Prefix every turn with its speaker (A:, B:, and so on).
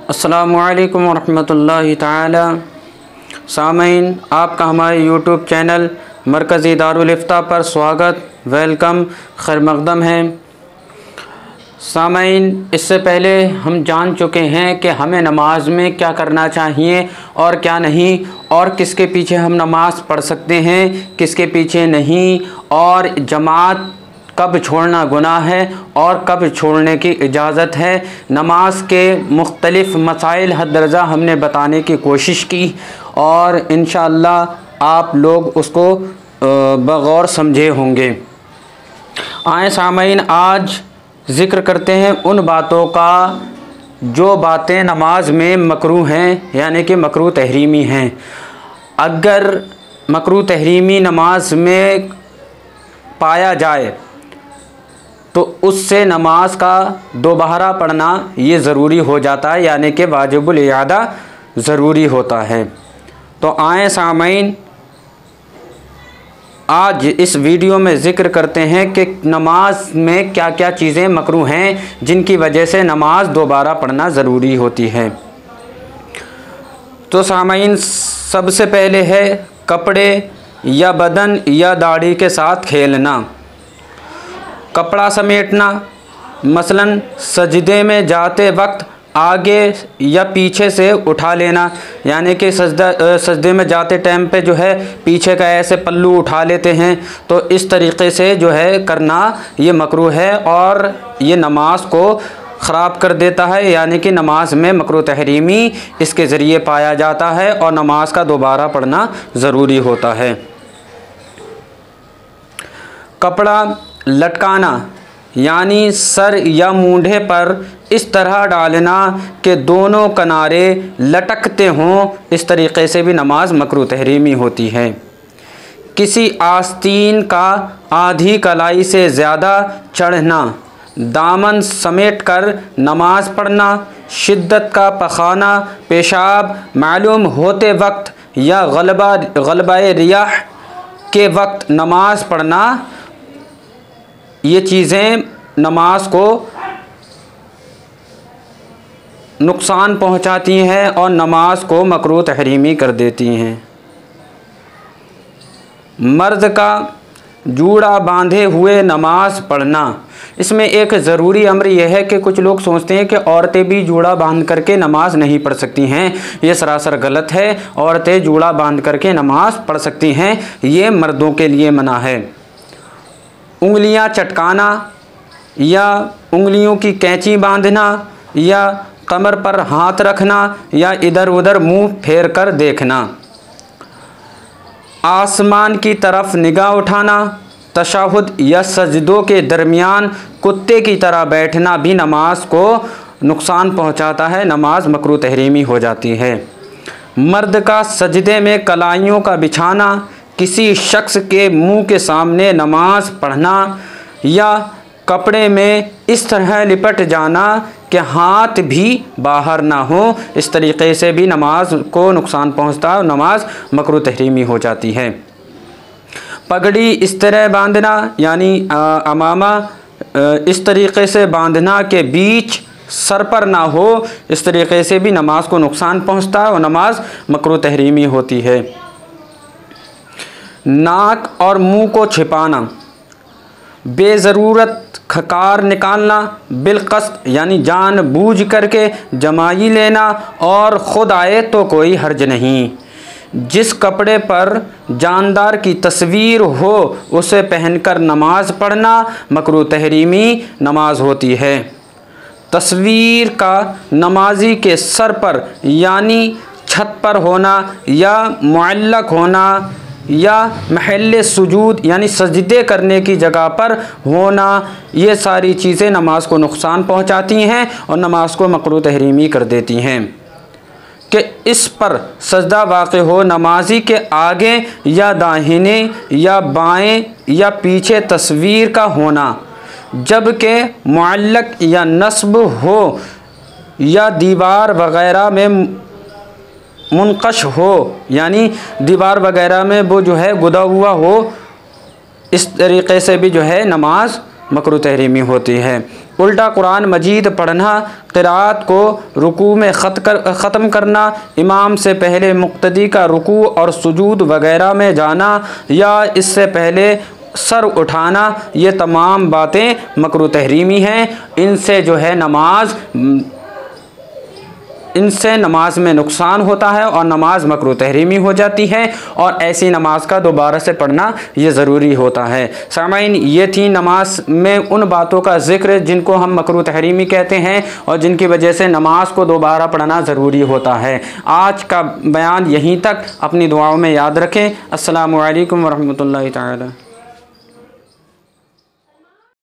A: अस्सलामुअलैकुम वरहमतुल्लाहि ताला। सामीन, आपका हमारे यूट्यूब चैनल मरकज़ी दारुल इफ्ता पर स्वागत, वेलकम, खैर मक़दम है। सामीन, इससे पहले हम जान चुके हैं कि हमें नमाज में क्या करना चाहिए और क्या नहीं, और किसके पीछे हम नमाज़ पढ़ सकते हैं, किसके पीछे नहीं, और जमात कब छोड़ना गुनाह है और कब छोड़ने की इजाज़त है। नमाज के मुख्तलिफ़ मसाइल हद दर्जा हमने बताने की कोशिश की और इंशाअल्लाह आप लोग उसको बग़ौर समझे होंगे। आए सामीन, आज ज़िक्र करते हैं उन बातों का जो बातें नमाज में मकरूह हैं, यानी कि मकरूह तहरीमी हैं। अगर मकरूह तहरीमी नमाज में पाया जाए तो उससे नमाज का दोबारा पढ़ना ये ज़रूरी हो जाता है, यानी कि वाजिबुल इआदा ज़रूरी होता है। तो आए सामीन, आज इस वीडियो में ज़िक्र करते हैं कि नमाज में क्या क्या चीज़ें मकरूह हैं जिनकी वजह से नमाज दोबारा पढ़ना ज़रूरी होती है। तो सामीन, सबसे पहले है कपड़े या बदन या दाढ़ी के साथ खेलना। कपड़ा समेटना, मसलन सजदे में जाते वक्त आगे या पीछे से उठा लेना, यानी कि सजदे में जाते टाइम पे जो है पीछे का ऐसे पल्लू उठा लेते हैं, तो इस तरीक़े से जो है करना ये मकरूह है और ये नमाज को ख़राब कर देता है, यानी कि नमाज में मकरूह तहरीमी इसके ज़रिए पाया जाता है और नमाज का दोबारा पढ़ना ज़रूरी होता है। कपड़ा लटकाना, यानी सर या मूंढे पर इस तरह डालना कि दोनों किनारे लटकते हों, इस तरीक़े से भी नमाज मकरूह तहरीमी होती है। किसी आस्तीन का आधी कलाई से ज़्यादा चढ़ना, दामन समेट कर नमाज पढ़ना, शिद्दत का पखाना, पेशाब मालूम होते वक्त या गलबाए रियाह के वक्त नमाज पढ़ना, ये चीज़ें नमाज को नुकसान पहुंचाती हैं और नमाज को मकरूह तहरीमी कर देती हैं। मर्द का जूड़ा बांधे हुए नमाज पढ़ना, इसमें एक ज़रूरी अमर यह है कि कुछ लोग सोचते हैं कि औरतें भी जूड़ा बांध करके नमाज नहीं पढ़ सकती हैं। ये सरासर गलत है। औरतें जूड़ा बांध करके नमाज पढ़ सकती हैं, ये मर्दों के लिए मना है। उंगलियां चटकाना या उंगलियों की कैंची बांधना या कमर पर हाथ रखना या इधर उधर मुंह फेर कर देखना, आसमान की तरफ निगाह उठाना, तशहुद या सजदों के दरमियान कुत्ते की तरह बैठना भी नमाज को नुकसान पहुंचाता है, नमाज मकरूह तहरीमी हो जाती है। मर्द का सजदे में कलाइयों का बिछाना, किसी शख्स के मुंह के सामने नमाज पढ़ना या कपड़े में इस तरह लिपट जाना कि हाथ भी बाहर ना हो, इस तरीक़े से भी नमाज को नुकसान पहुंचता है और नमाज मकरूह तहरीमी हो जाती है। पगड़ी इस तरह बांधना, यानी अमामा इस तरीक़े से बांधना कि बीच सर पर ना हो, इस तरीक़े से भी नमाज को नुकसान पहुंचता है और नमाज मकरूह तहरीमी होती है। नाक और मुंह को छिपाना, बेज़रूरत खकार निकालना, बिलक़स्द यानी जानबूझ करके जमाई लेना और ख़ुद आए तो कोई हर्ज नहीं। जिस कपड़े पर जानदार की तस्वीर हो उसे पहनकर नमाज पढ़ना मकरूह तहरीमी नमाज होती है। तस्वीर का नमाजी के सर पर यानी छत पर होना या मुअल्लक़ होना या महल्ले सुजूद यानी सजदे करने की जगह पर होना, ये सारी चीज़ें नमाज को नुकसान पहुंचाती हैं और नमाज को मकरूह तहरीमी कर देती हैं। कि इस पर सजदा वाक़े हो नमाजी के आगे या दाहिने या बाएं या पीछे तस्वीर का होना, जबकि मुअल्लक़ या नस्ब हो या दीवार वग़ैरह में मुनक़श हो, यानी दीवार वग़ैरह में वो जो है गुदा हुआ हो, इस तरीक़े से भी जो है नमाज मकरूह तहरीमी होती है। उल्टा कुरान मजीद पढ़ना, क़िराअत को रुकू में ख़त्म करना, इमाम से पहले मुक्तदी का रुकू और सुजूद वग़ैरह में जाना या इससे पहले सर उठाना, ये तमाम बातें मकरूह तहरीमी हैं। इनसे नमाज में नुकसान होता है और नमाज मकरूह तहरीमी हो जाती है और ऐसी नमाज का दोबारा से पढ़ना ये ज़रूरी होता है। सामाइन, ये थी नमाज में उन बातों का ज़िक्र जिनको हम मकरूह तहरीमी कहते हैं और जिनकी वजह से नमाज को दोबारा पढ़ना ज़रूरी होता है। आज का बयान यहीं तक, अपनी दुआओं में याद रखें। अस्सलामु अलैकुम वरहमतुल्लाहि ताला।